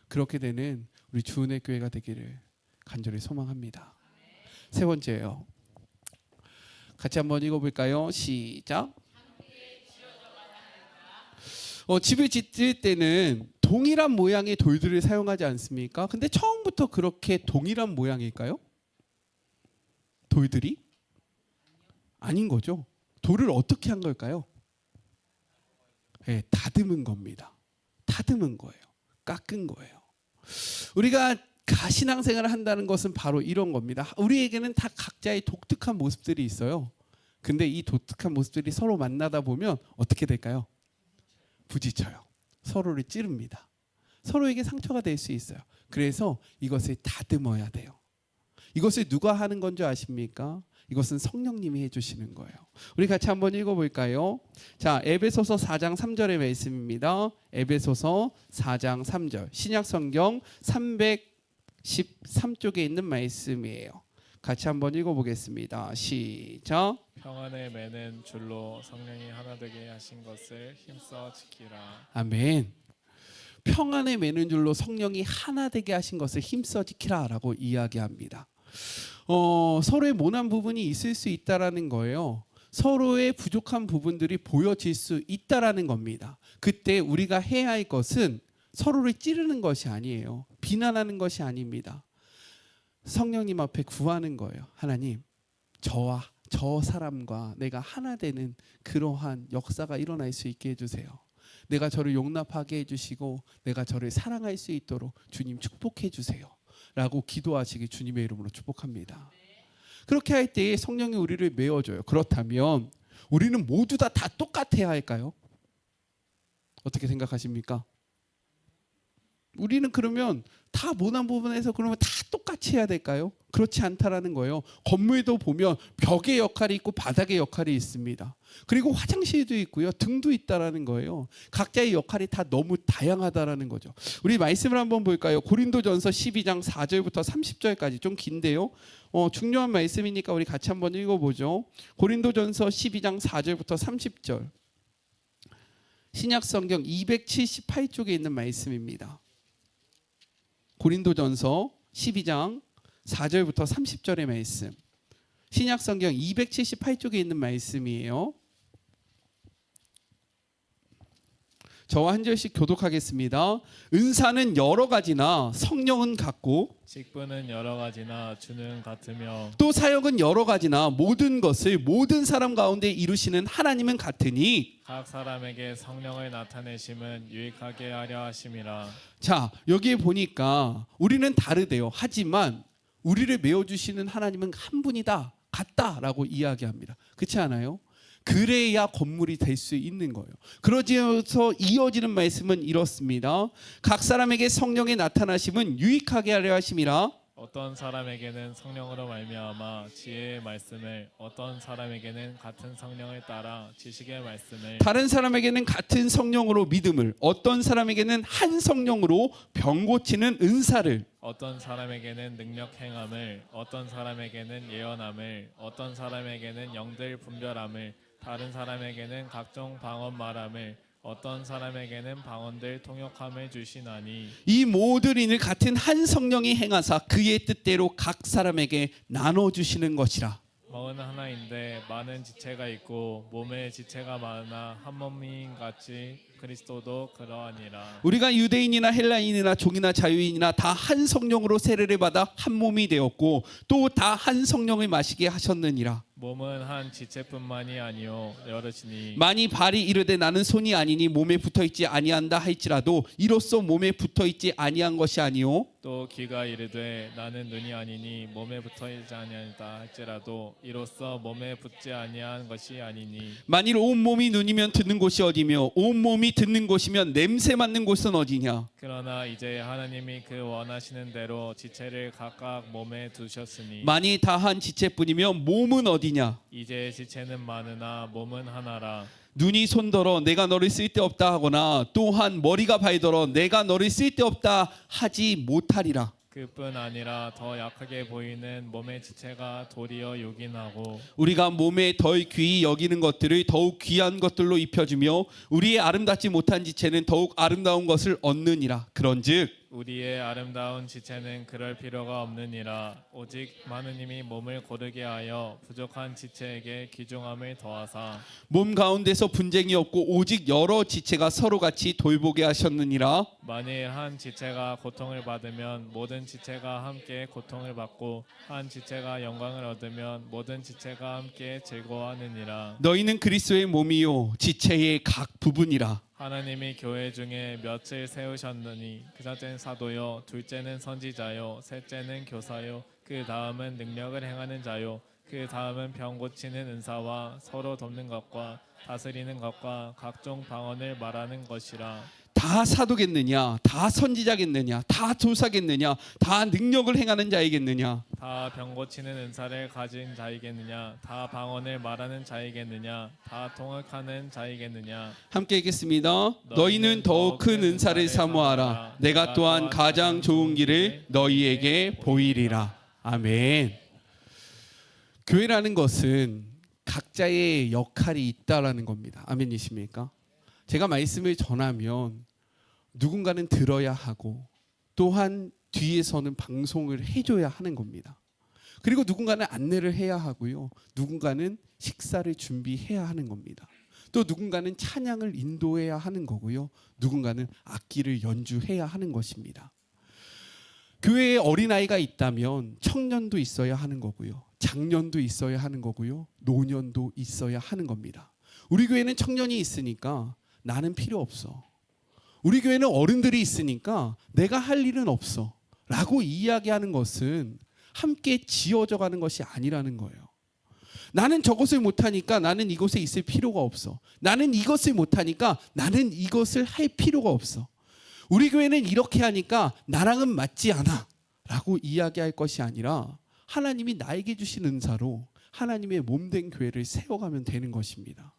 그렇게 되는 우리 주은혜 교회가 되기를 간절히 소망합니다. 세 번째예요. 같이 한번 읽어볼까요? 시작. 집을 짓을 때는 동일한 모양의 돌들을 사용하지 않습니까? 근데 처음부터 그렇게 동일한 모양일까요? 돌들이? 아닌 거죠. 돌을 어떻게 한 걸까요? 네, 다듬은 겁니다. 다듬은 거예요. 깎은 거예요. 우리가 신앙생활을 한다는 것은 바로 이런 겁니다. 우리에게는 다 각자의 독특한 모습들이 있어요. 근데 이 독특한 모습들이 서로 만나다 보면 어떻게 될까요? 부딪혀요. 서로를 찌릅니다. 서로에게 상처가 될 수 있어요. 그래서 이것을 다듬어야 돼요. 이것을 누가 하는 건 줄 아십니까? 이것은 성령님이 해주시는 거예요. 우리 같이 한번 읽어볼까요? 자, 에베소서 4장 3절의 말씀입니다. 에베소서 4장 3절 신약성경 313쪽에 있는 말씀이에요. 같이 한번 읽어보겠습니다. 시작. 평안에 매는 줄로 성령이 하나 되게 하신 것을 힘써 지키라. 아멘. 평안에 매는 줄로 성령이 하나 되게 하신 것을 힘써 지키라라고 이야기합니다. 서로의 모난 부분이 있을 수 있다라는 거예요. 서로의 부족한 부분들이 보여질 수 있다라는 겁니다. 그때 우리가 해야 할 것은 서로를 찌르는 것이 아니에요. 비난하는 것이 아닙니다. 성령님 앞에 구하는 거예요. 하나님, 저와 저 사람과 내가 하나 되는 그러한 역사가 일어날 수 있게 해주세요. 내가 저를 용납하게 해주시고 내가 저를 사랑할 수 있도록 주님 축복해 주세요 라고 기도하시기 주님의 이름으로 축복합니다. 그렇게 할 때 성령이 우리를 메워줘요. 그렇다면 우리는 모두 다 똑같아야 할까요? 어떻게 생각하십니까? 우리는 그러면 다 모난 부분에서 그러면 다 똑같이 해야 될까요? 그렇지 않다라는 거예요. 건물도 보면 벽의 역할이 있고 바닥의 역할이 있습니다. 그리고 화장실도 있고요. 등도 있다라는 거예요. 각자의 역할이 다 너무 다양하다라는 거죠. 우리 말씀을 한번 볼까요? 고린도전서 12장 4절부터 30절까지 좀 긴데요. 중요한 말씀이니까 우리 같이 한번 읽어보죠. 고린도전서 12장 4절부터 30절 신약성경 278쪽에 있는 말씀입니다. 고린도전서 12장 4절부터 30절의 말씀. 신약성경 278쪽에 있는 말씀이에요. 저와 한 절씩 교독하겠습니다. 은사는 여러 가지나 성령은 같고 직분은 여러 가지나 주는 같으며 또 사역은 여러 가지나 모든 것을 모든 사람 가운데 이루시는 하나님은 같으니 각 사람에게 성령을 나타내심은 유익하게 하려 하심이라. 자, 여기에 보니까 우리는 다르대요. 하지만 우리를 메워주시는 하나님은 한 분이다, 같다라고 이야기합니다. 그렇지 않아요? 그래야 건물이 될 수 있는 거예요. 그러지서 이어지는 말씀은 이렇습니다. 각 사람에게 성령의 나타나심은 유익하게 하려 하심이라. 어떤 사람에게는 성령으로 말미암아 지혜의 말씀을, 어떤 사람에게는 같은 성령을 따라 지식의 말씀을, 다른 사람에게는 같은 성령으로 믿음을, 어떤 사람에게는 한 성령으로 병 고치는 은사를, 어떤 사람에게는 능력 행함을, 어떤 사람에게는 예언함을, 어떤 사람에게는 영들 분별함을, 다른 사람에게는 각종 방언 말함을, 어떤 사람에게는 방언들 통역함을 주시나니 이 모든 일을 같은 한 성령이 행하사 그의 뜻대로 각 사람에게 나눠주시는 것이라. 몸은 하나인데 많은 지체가 있고 몸에 지체가 많으나 한 몸인 같이 그리스도도 그러하니라. 우리가 유대인이나 헬라인이나 종이나 자유인이나 다 한 성령으로 세례를 받아 한 몸이 되었고 또 다 한 성령을 마시게 하셨느니라. 몸은 한 지체뿐만이 아니요 여럿이니 만이 발이 이르되 나는 손이 아니니 몸에 붙어있지 아니한다 할지라도 이로써 몸에 붙어있지 아니한 것이 아니요 또 귀가 이르되 나는 눈이 아니니 몸에 붙어있지 아니하다 할지라도 이로써 몸에 붙지 아니한 것이 아니니 만일 온 몸이 눈이면 듣는 곳이 어디며 온 몸이 듣는 곳이면 냄새 맡는 곳은 어디냐. 그러나 이제 하나님이 그 원하시는 대로 지체를 각각 몸에 두셨으니 만이 다 한 지체뿐이며 몸은 어디냐. 이제 지체는 많으나 몸은 하나라. 눈이 손더러 내가 너를 쓸데없다 하거나 또한 머리가 발더러 내가 너를 쓸데없다 하지 못하리라. 그뿐 아니라 더 약하게 보이는 몸의 지체가 도리어 요긴하고 우리가 몸에 덜 귀히 여기는 것들을 더욱 귀한 것들로 입혀주며 우리의 아름답지 못한 지체는 더욱 아름다운 것을 얻느니라. 그런즉 우리의 아름다운 지체는 그럴 필요가 없느니라. 오직 하느님이 몸을 고르게 하여 부족한 지체에게 귀중함을 더하사 몸 가운데서 분쟁이 없고 오직 여러 지체가 서로 같이 돌보게 하셨느니라. 만일 한 지체가 고통을 받으면 모든 지체가 함께 고통을 받고 한 지체가 영광을 얻으면 모든 지체가 함께 즐거워하느니라. 너희는 그리스도의 몸이요 지체의 각 부분이라. 하나님이 교회 중에 몇을 세우셨느니 첫째는 사도요, 둘째는 선지자요, 셋째는 교사요, 그 다음은 능력을 행하는 자요, 그 다음은 병 고치는 은사와 서로 돕는 것과 다스리는 것과 각종 방언을 말하는 것이라. 다 사도겠느냐? 다 선지자겠느냐? 다 조사겠느냐? 다 능력을 행하는 자이겠느냐? 다 병 고치는 은사를 가진 자이겠느냐? 다 방언을 말하는 자이겠느냐? 다 통역하는 자이겠느냐? 함께 읽겠습니다. 너희는 더욱 큰 은사를 사모하라. 내가 또한 가장 좋은 길을 너희에게 보이리라. 아멘. 교회라는 것은 각자의 역할이 있다라는 겁니다. 아멘이십니까? 제가 말씀을 전하면 누군가는 들어야 하고 또한 뒤에서는 방송을 해줘야 하는 겁니다. 그리고 누군가는 안내를 해야 하고요. 누군가는 식사를 준비해야 하는 겁니다. 또 누군가는 찬양을 인도해야 하는 거고요. 누군가는 악기를 연주해야 하는 것입니다. 교회에 어린아이가 있다면 청년도 있어야 하는 거고요. 장년도 있어야 하는 거고요. 노년도 있어야 하는 겁니다. 우리 교회는 청년이 있으니까 나는 필요 없어. 우리 교회는 어른들이 있으니까 내가 할 일은 없어 라고 이야기하는 것은 함께 지어져 가는 것이 아니라는 거예요. 나는 저것을 못하니까 나는 이곳에 있을 필요가 없어. 나는 이것을 못하니까 나는 이것을 할 필요가 없어. 우리 교회는 이렇게 하니까 나랑은 맞지 않아 라고 이야기할 것이 아니라 하나님이 나에게 주신 은사로 하나님의 몸된 교회를 세워가면 되는 것입니다.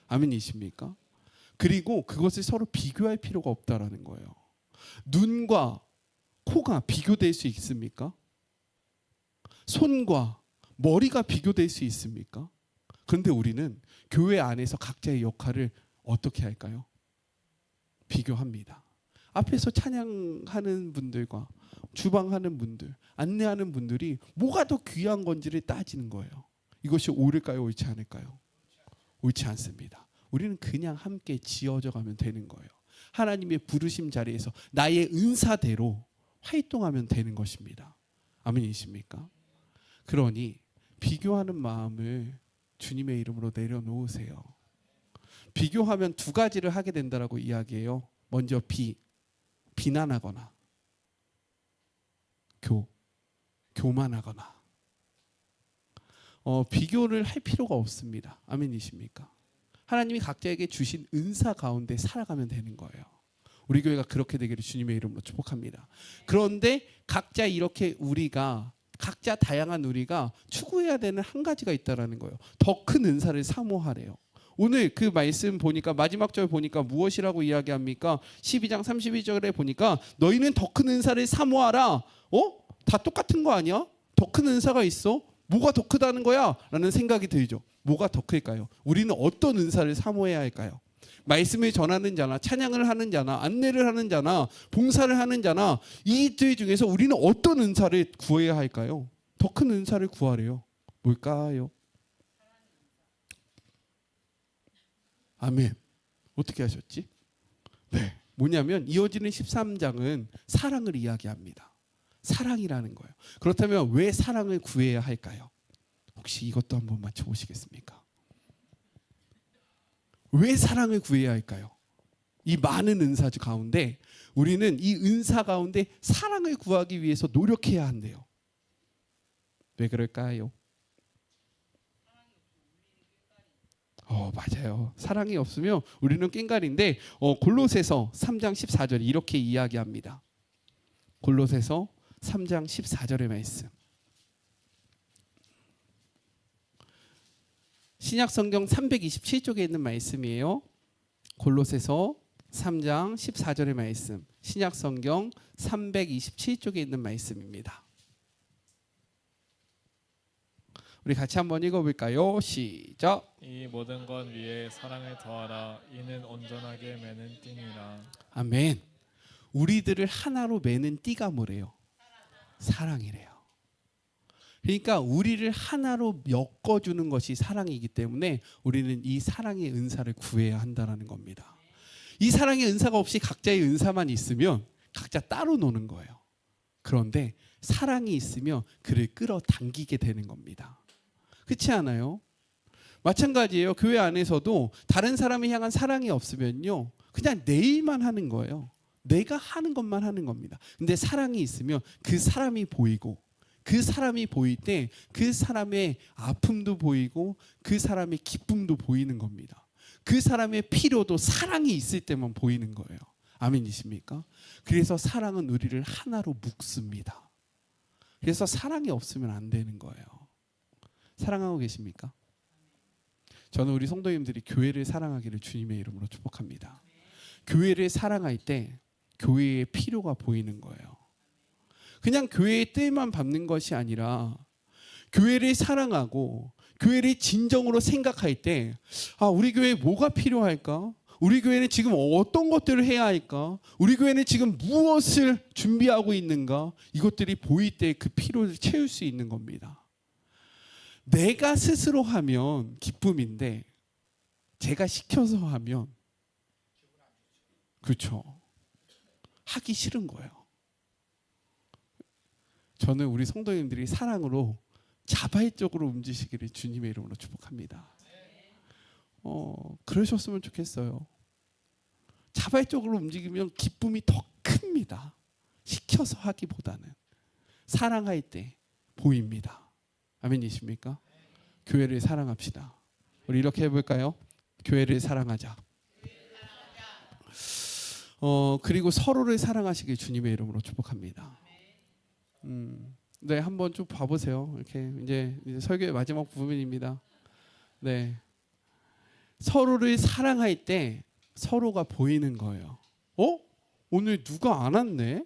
아멘이십니까? 그리고 그것을 서로 비교할 필요가 없다라는 거예요. 눈과 코가 비교될 수 있습니까? 손과 머리가 비교될 수 있습니까? 그런데 우리는 교회 안에서 각자의 역할을 어떻게 할까요? 비교합니다. 앞에서 찬양하는 분들과 주방하는 분들, 안내하는 분들이 뭐가 더 귀한 건지를 따지는 거예요. 이것이 옳을까요? 옳지 않을까요? 옳지 않습니다. 우리는 그냥 함께 지어져 가면 되는 거예요. 하나님의 부르심 자리에서 나의 은사대로 활동하면 되는 것입니다. 아멘이십니까? 그러니 비교하는 마음을 주님의 이름으로 내려놓으세요. 비교하면 두 가지를 하게 된다라고 이야기해요. 먼저 비난하거나 교만하거나 비교를 할 필요가 없습니다. 아멘이십니까? 하나님이 각자에게 주신 은사 가운데 살아가면 되는 거예요. 우리 교회가 그렇게 되기를 주님의 이름으로 축복합니다. 그런데 각자 이렇게 우리가 각자 다양한 우리가 추구해야 되는 한 가지가 있다라는 거예요. 더 큰 은사를 사모하래요. 오늘 그 말씀 보니까 마지막 절 보니까 무엇이라고 이야기합니까? 12장 32절에 보니까 너희는 더 큰 은사를 사모하라. 다 똑같은 거 아니야? 더 큰 은사가 있어? 뭐가 더 크다는 거야? 라는 생각이 들죠. 뭐가 더 클까요? 우리는 어떤 은사를 사모해야 할까요? 말씀을 전하는 자나 찬양을 하는 자나 안내를 하는 자나 봉사를 하는 자나 이들 중에서 우리는 어떤 은사를 구해야 할까요? 더 큰 은사를 구하래요. 뭘까요? 아멘. 어떻게 하셨지? 네. 뭐냐면 이어지는 13장은 사랑을 이야기합니다. 사랑이라는 거예요. 그렇다면 왜 사랑을 구해야 할까요? 혹시 이것도 한번 맞춰보시겠습니까? 왜 사랑을 구해야 할까요? 이 많은 은사 가운데 우리는 이 은사 가운데 사랑을 구하기 위해서 노력해야 한대요. 왜 그럴까요? 맞아요. 사랑이 없으면 우리는 깽가리인데 골로새서 3장 14절에 이렇게 이야기합니다. 골로새서 3장 14절의 말씀. 신약성경 327쪽에 있는 말씀이에요. 골로새서 3장 14절의 말씀. 신약성경 327쪽에 있는 말씀입니다. 우리 같이 한번 읽어볼까요? 시작. 이 모든 것 위에 사랑을 더하라. 이는 온전하게 매는 띠니라. 아멘. 우리들을 하나로 매는 띠가 뭐래요? 사랑이래요. 그러니까 우리를 하나로 엮어주는 것이 사랑이기 때문에 우리는 이 사랑의 은사를 구해야 한다는 겁니다. 이 사랑의 은사가 없이 각자의 은사만 있으면 각자 따로 노는 거예요. 그런데 사랑이 있으면 그를 끌어당기게 되는 겁니다. 그렇지 않아요? 마찬가지예요. 교회 안에서도 다른 사람을 향한 사랑이 없으면요, 그냥 내 일만 하는 거예요. 내가 하는 것만 하는 겁니다. 근데 사랑이 있으면 그 사람이 보이고, 그 사람이 보일 때 그 사람의 아픔도 보이고 그 사람의 기쁨도 보이는 겁니다. 그 사람의 필요도 사랑이 있을 때만 보이는 거예요. 아멘이십니까? 그래서 사랑은 우리를 하나로 묶습니다. 그래서 사랑이 없으면 안 되는 거예요. 사랑하고 계십니까? 저는 우리 성도님들이 교회를 사랑하기를 주님의 이름으로 축복합니다. 교회를 사랑할 때 교회의 필요가 보이는 거예요. 그냥 교회의 때만 밟는 것이 아니라 교회를 사랑하고 교회를 진정으로 생각할 때, 우리 교회에 뭐가 필요할까? 우리 교회는 지금 어떤 것들을 해야 할까? 우리 교회는 지금 무엇을 준비하고 있는가? 이것들이 보일 때 그 필요를 채울 수 있는 겁니다. 내가 스스로 하면 기쁨인데 제가 시켜서 하면, 그렇죠, 하기 싫은 거예요. 저는 우리 성도님들이 사랑으로 자발적으로 움직이기를 주님의 이름으로 축복합니다. 그러셨으면 좋겠어요. 자발적으로 움직이면 기쁨이 더 큽니다. 시켜서 하기보다는 사랑할 때 보입니다. 아멘이십니까? 교회를 사랑합시다. 우리 이렇게 해볼까요? 교회를 사랑하자. 그리고 서로를 사랑하시길 주님의 이름으로 축복합니다. 네, 한번 쭉 봐보세요. 이렇게 이제 설교의 마지막 부분입니다. 네, 서로를 사랑할 때 서로가 보이는 거예요. 오늘 누가 안 왔네?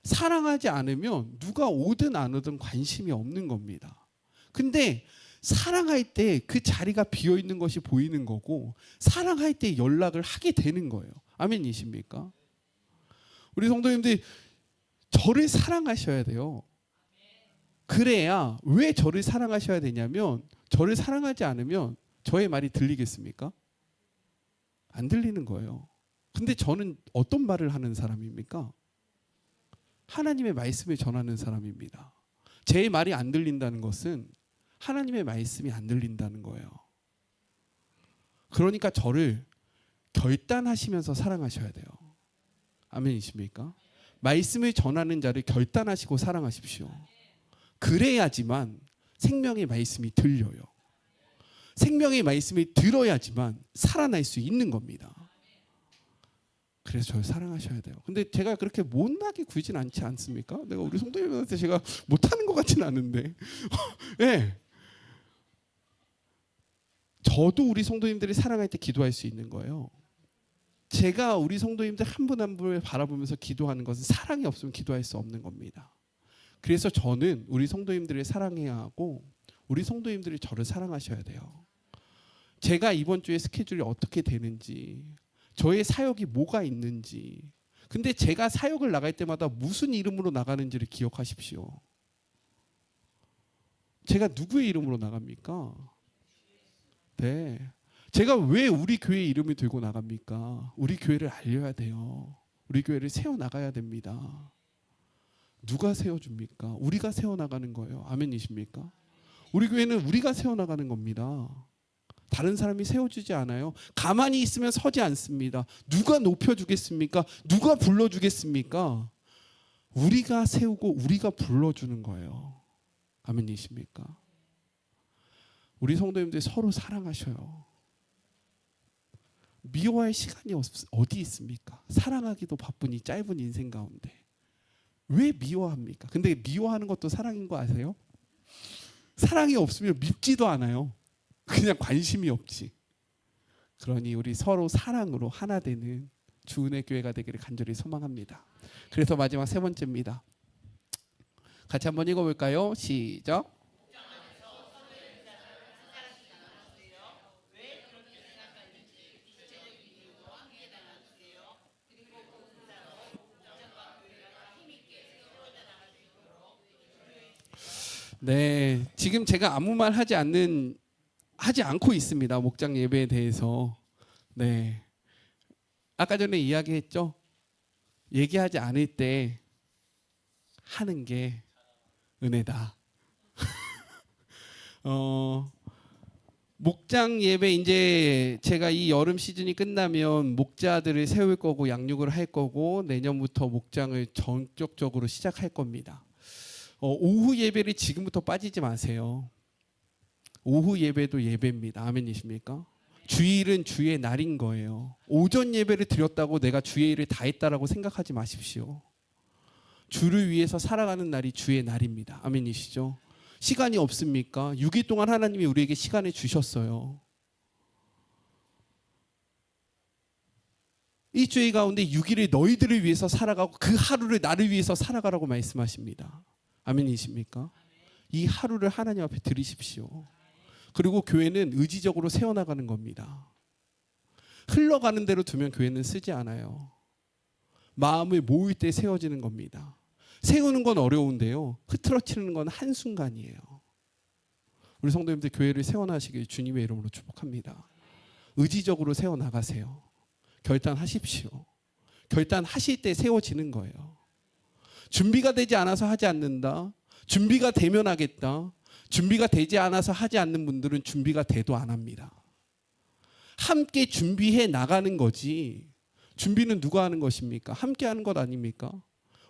사랑하지 않으면 누가 오든 안 오든 관심이 없는 겁니다. 근데 사랑할 때 그 자리가 비어 있는 것이 보이는 거고, 사랑할 때 연락을 하게 되는 거예요. 아멘이십니까? 우리 성도님들 저를 사랑하셔야 돼요. 그래야, 왜 저를 사랑하셔야 되냐면, 저를 사랑하지 않으면 저의 말이 들리겠습니까? 안 들리는 거예요. 근데 저는 어떤 말을 하는 사람입니까? 하나님의 말씀을 전하는 사람입니다. 제 말이 안 들린다는 것은 하나님의 말씀이 안 들린다는 거예요. 그러니까 저를 결단하시면서 사랑하셔야 돼요. 아멘이십니까? 말씀을 전하는 자를 결단하시고 사랑하십시오. 그래야지만 생명의 말씀이 들려요. 생명의 말씀이 들어야지만 살아날 수 있는 겁니다. 그래서 저를 사랑하셔야 돼요. 근데 제가 그렇게 못나게 굴진 않지 않습니까? 내가 우리 성도님한테 제가 못하는 것 같지는 않은데 네. 저도 우리 성도님들이 사랑할 때 기도할 수 있는 거예요. 제가 우리 성도님들 한 분 한 분을 바라보면서 기도하는 것은 사랑이 없으면 기도할 수 없는 겁니다. 그래서 저는 우리 성도님들을 사랑해야 하고 우리 성도님들이 저를 사랑하셔야 돼요. 제가 이번 주에 스케줄이 어떻게 되는지, 저의 사역이 뭐가 있는지, 근데 제가 사역을 나갈 때마다 무슨 이름으로 나가는지를 기억하십시오. 제가 누구의 이름으로 나갑니까? 네. 제가 왜 우리 교회 이름을 들고 나갑니까? 우리 교회를 알려야 돼요. 우리 교회를 세워나가야 됩니다. 누가 세워줍니까? 우리가 세워나가는 거예요. 아멘이십니까? 우리 교회는 우리가 세워나가는 겁니다. 다른 사람이 세워주지 않아요. 가만히 있으면 서지 않습니다. 누가 높여주겠습니까? 누가 불러주겠습니까? 우리가 세우고 우리가 불러주는 거예요. 아멘이십니까? 우리 성도님들 서로 사랑하셔요. 미워할 시간이 어디 있습니까? 사랑하기도 바쁜 이 짧은 인생 가운데 왜 미워합니까? 근데 미워하는 것도 사랑인 거 아세요? 사랑이 없으면 밉지도 않아요. 그냥 관심이 없지. 그러니 우리 서로 사랑으로 하나 되는 주은혜 교회가 되기를 간절히 소망합니다. 그래서 마지막 세 번째입니다. 같이 한번 읽어볼까요? 시작. 네, 지금 제가 아무 말 하지 않고 있습니다. 목장 예배에 대해서. 네, 아까 전에 이야기했죠. 얘기하지 않을 때 하는 게 은혜다. 목장 예배 이제 제가 이 여름 시즌이 끝나면 목자들을 세울 거고 양육을 할 거고 내년부터 목장을 전격적으로 시작할 겁니다. 오후 예배를 지금부터 빠지지 마세요. 오후 예배도 예배입니다. 아멘이십니까? 주일은 주의 날인 거예요. 오전 예배를 드렸다고 내가 주의 일을 다 했다라고 생각하지 마십시오. 주를 위해서 살아가는 날이 주의 날입니다. 아멘이시죠? 시간이 없습니까? 6일 동안 하나님이 우리에게 시간을 주셨어요. 일주일 가운데 6일을 너희들을 위해서 살아가고 그 하루를 나를 위해서 살아가라고 말씀하십니다. 아멘이십니까? 이 하루를 하나님 앞에 드리십시오. 그리고 교회는 의지적으로 세워나가는 겁니다. 흘러가는 대로 두면 교회는 쓰지 않아요. 마음을 모을 때 세워지는 겁니다. 세우는 건 어려운데요. 흐트러치는 건 한순간이에요. 우리 성도님들 교회를 세워나가시길 주님의 이름으로 축복합니다. 의지적으로 세워나가세요. 결단하십시오. 결단하실 때 세워지는 거예요. 준비가 되지 않아서 하지 않는다. 준비가 되면 하겠다. 준비가 되지 않아서 하지 않는 분들은 준비가 돼도 안 합니다. 함께 준비해 나가는 거지. 준비는 누가 하는 것입니까? 함께 하는 것 아닙니까?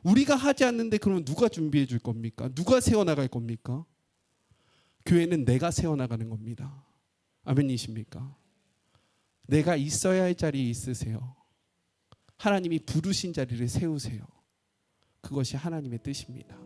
우리가 하지 않는데 그러면 누가 준비해 줄 겁니까? 누가 세워나갈 겁니까? 교회는 내가 세워나가는 겁니다. 아멘이십니까? 내가 있어야 할 자리에 있으세요. 하나님이 부르신 자리를 세우세요. 그것이 하나님의 뜻입니다.